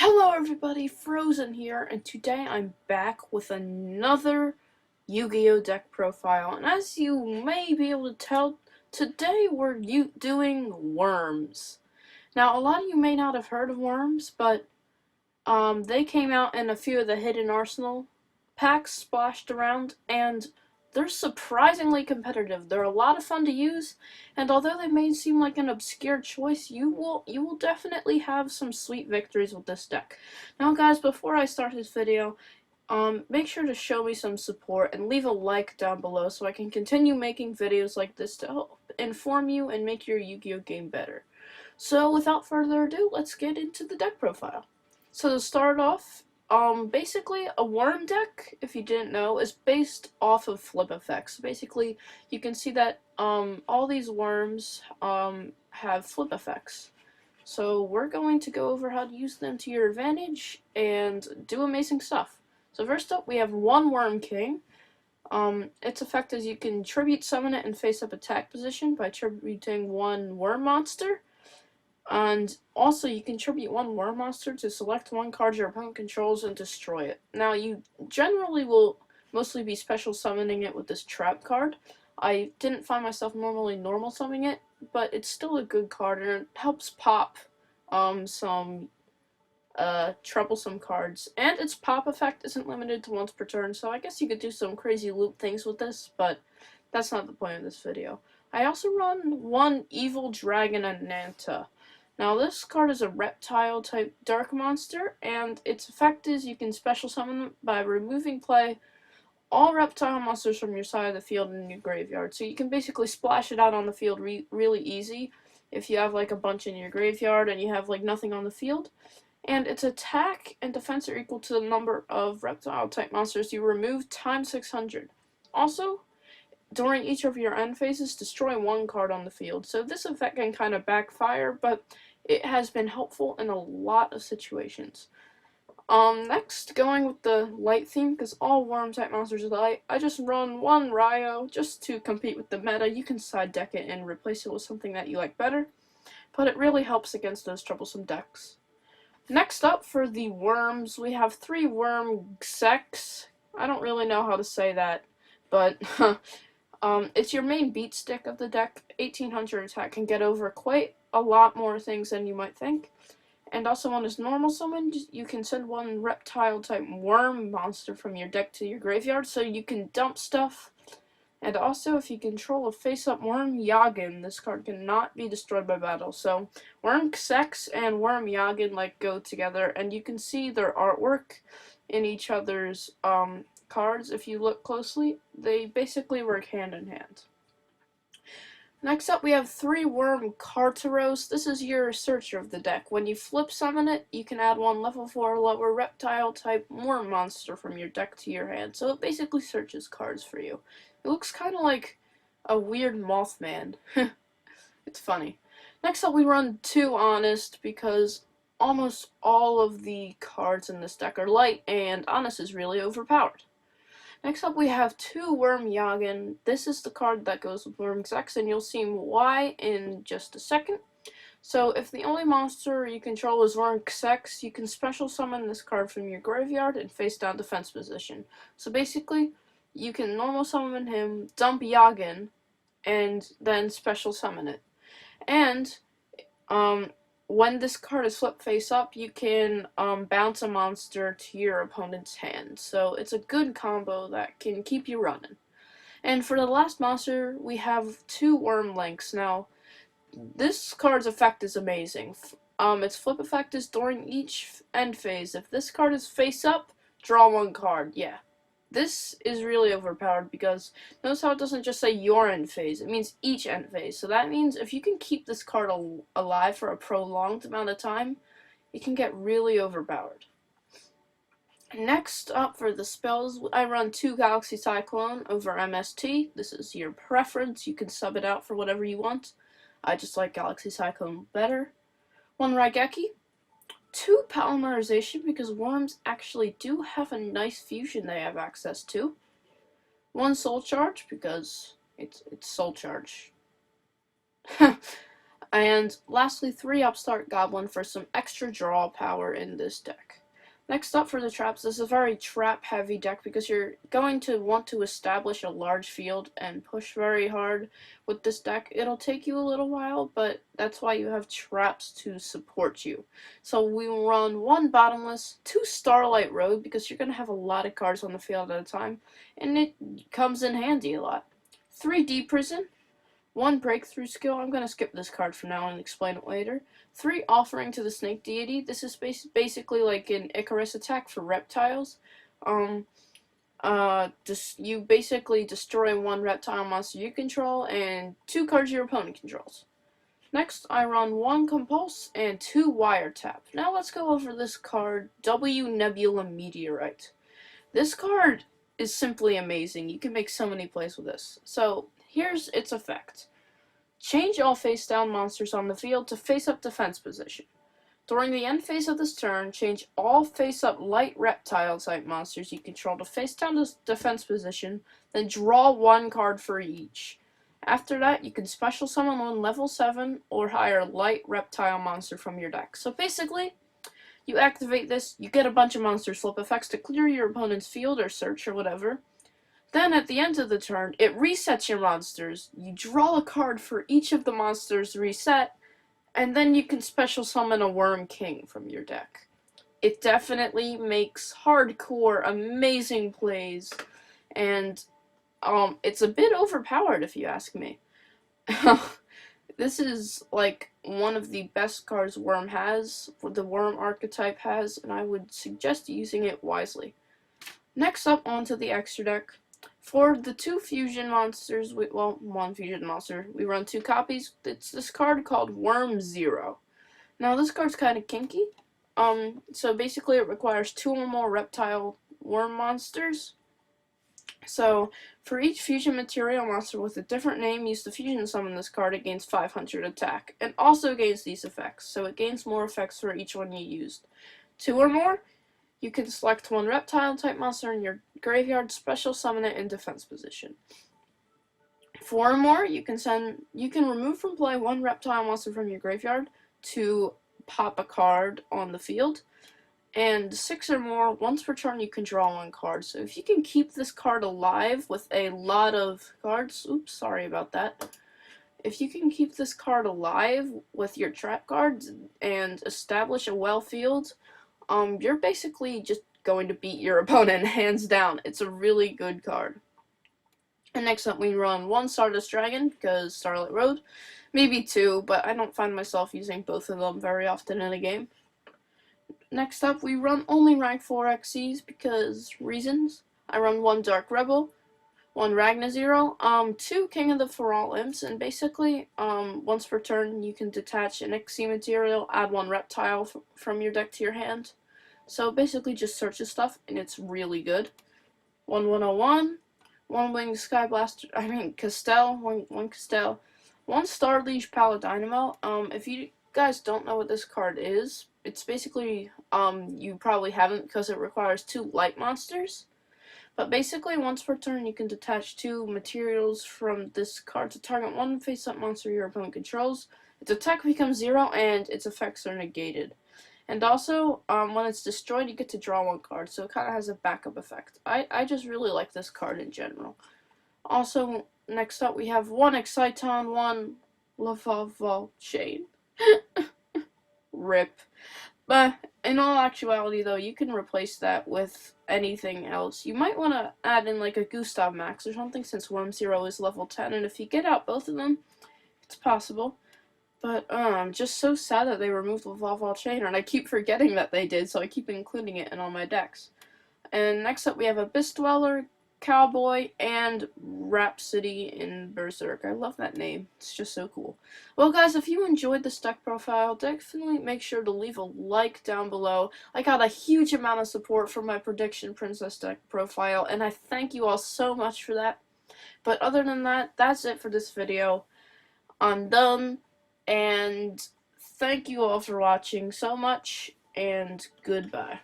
Hello everybody, Frozen here, and today I'm back with another Yu-Gi-Oh! Deck profile, and as you may be able to tell, today we're doing Worms. Now, a lot of you may not have heard of Worms, but they came out in a few of the Hidden Arsenal packs splashed around, and they're surprisingly competitive. They're a lot of fun to use, and although they may seem like an obscure choice, you will definitely have some sweet victories with this deck. Now, guys, before I start this video, make sure to show me some support and leave a like down below so I can continue making videos like this to help inform you and make your Yu-Gi-Oh! Game better. So, without further ado, let's get into the deck profile. So to start off, basically a worm deck, if you didn't know, is based off of flip effects. Basically, you can see that all these worms have flip effects. So we're going to go over how to use them to your advantage and do amazing stuff. So first up, we have one Worm King. Its effect is you can tribute summon it in face-up attack position by tributing one worm monster. And also, you can tribute one Worm Monster to select one card your opponent controls and destroy it. Now, you generally will mostly be special summoning it with this Trap card. I didn't find myself normally normal summoning it, but it's still a good card, and it helps pop some troublesome cards. And its pop effect isn't limited to once per turn, so I guess you could do some crazy loop things with this, but that's not the point of this video. I also run one Evil Dragon Ananta. Now, this card is a reptile-type dark monster, and its effect is you can special summon by removing play all reptile monsters from your side of the field and your graveyard. So you can basically splash it out on the field really easy if you have like a bunch in your graveyard and you have like nothing on the field. And its attack and defense are equal to the number of reptile-type monsters you remove times 600. Also, during each of your end phases, destroy one card on the field. So this effect can kind of backfire, but it has been helpful in a lot of situations. Next, going with the light theme, because all worm type monsters are light, I just run one Ryo just to compete with the meta. You can side deck it and replace it with something that you like better, but it really helps against those troublesome decks. Next up, for the worms, we have three worm Xex. I don't really know how to say that, but it's your main beat stick of the deck. 1800 attack can get over quite a lot more things than you might think. And also on his normal summon, you can send one reptile-type worm monster from your deck to your graveyard, so you can dump stuff. And also, if you control a face-up Worm Yagin, this card cannot be destroyed by battle. So, Worm Xex and Worm Yagin like go together, and you can see their artwork in each other's cards. If you look closely, they basically work hand in hand. Next up, we have three Worm Carteros. This is your searcher of the deck. When you flip summon it, you can add one level 4 lower reptile-type worm monster from your deck to your hand. So it basically searches cards for you. It looks kind of like a weird Mothman. It's funny. Next up, we run two Honest, because almost all of the cards in this deck are light, and Honest is really overpowered. Next up, we have two Worm Yagin. This is the card that goes with Worm Xex, and you'll see why in just a second. So, if the only monster you control is Worm Xex, you can special summon this card from your graveyard in face-down defense position. So basically, you can normal summon him, dump Yagin, and then special summon it. And, when this card is flipped face up, you can bounce a monster to your opponent's hand. So it's a good combo that can keep you running. And for the last monster, we have two Worm Links. Now, this card's effect is amazing. Its flip effect is during each end phase. If this card is face up, draw one card. Yeah. This is really overpowered because notice how it doesn't just say your end phase, it means each end phase. So that means if you can keep this card alive for a prolonged amount of time, it can get really overpowered. Next up for the spells, I run two Galaxy Cyclone over MST. This is your preference, you can sub it out for whatever you want. I just like Galaxy Cyclone better. One Raigeki. Two Polymerization, because worms actually do have a nice fusion they have access to. One Soul Charge, because it's Soul Charge. And lastly, 3 Upstart Goblin for some extra draw power in this deck. Next up for the traps, this is a very trap-heavy deck because you're going to want to establish a large field and push very hard with this deck. It'll take you a little while, but that's why you have traps to support you. So we run 1 Bottomless, 2 Starlight Road because you're going to have a lot of cards on the field at a time, and it comes in handy a lot. 3 Deep Prison, 1 Breakthrough Skill. I'm going to skip this card for now and explain it later. 3 Offering to the Snake Deity. This is basically like an Icarus attack for reptiles. You basically destroy 1 reptile monster you control and 2 cards your opponent controls. Next, I run 1 Compulse and 2 Wiretap. Now let's go over this card, W Nebula Meteorite. This card is simply amazing. You can make so many plays with this. So, here's its effect. Change all face-down monsters on the field to face-up defense position. During the end phase of this turn, change all face-up light reptile-type monsters you control to face-down defense position, then draw 1 card for each. After that, you can special summon 1 level 7 or higher light reptile monster from your deck. So basically, you activate this, you get a bunch of monster flip effects to clear your opponent's field or search or whatever. Then at the end of the turn, it resets your monsters. You draw a card for each of the monsters reset, and then you can special summon a Worm King from your deck. It definitely makes hardcore amazing plays, and it's a bit overpowered if you ask me. This is like one of the best cards Worm has, the Worm archetype has, and I would suggest using it wisely. Next up, onto the extra deck. For the 2 fusion monsters, 1 fusion monster, we run 2 copies. It's this card called Worm Zero. Now this card's kind of kinky. So basically it requires 2 or more reptile worm monsters. So, for each fusion material monster with a different name, use the fusion summon this card, it gains 500 attack, and also gains these effects, so it gains more effects for each one you used. 2 or more, you can select 1 reptile-type monster in your graveyard, special summon it in defense position. 4 or more, you can remove from play 1 reptile monster from your graveyard to pop a card on the field. And 6 or more, once per turn you can draw 1 card. So if you can keep this card alive with a lot of cards, oops, sorry about that. If you can keep this card alive with your trap cards and establish a well field, you're basically just going to beat your opponent hands down. It's a really good card. And next up we run 1 Stardust Dragon, because Starlight Road. Maybe 2, but I don't find myself using both of them very often in a game. Next up, we run only rank 4 XCs because reasons. I run 1 Dark Rebel, 1 Ragna Zero, 2 King of the Feral Imps, and basically, once per turn, you can detach an XC material, add 1 reptile from your deck to your hand. So basically, just search the stuff, and it's really good. 1 101, 1 Winged Sky Blaster, Castell, 1 Castell, 1 Star Liege Paladynamo. If you guys don't know what this card is, it's basically, you probably haven't because it requires 2 light monsters. But basically, once per turn, you can detach 2 materials from this card to target 1 face-up monster your opponent controls. Its attack becomes 0, and its effects are negated. And also, when it's destroyed, you get to draw 1 card, so it kind of has a backup effect. I just really like this card in general. Also, next up, we have 1 Exciton, 1 Lavaval Chain. RIP. But in all actuality, though, you can replace that with anything else. You might want to add in like a Gustav Max or something, since Worm Zero is level 10, and if you get out both of them, it's possible. But I'm just so sad that they removed the Lavaval Chain, and I keep forgetting that they did, so I keep including it in all my decks. And next up we have Abyss Dweller, Cowboy, and Rhapsody in Berserk. I love that name. It's just so cool. Well, guys, if you enjoyed this deck profile, definitely make sure to leave a like down below. I got a huge amount of support for my Prediction Princess deck profile, and I thank you all so much for that. But other than that, that's it for this video. I'm done, and thank you all for watching so much, and goodbye.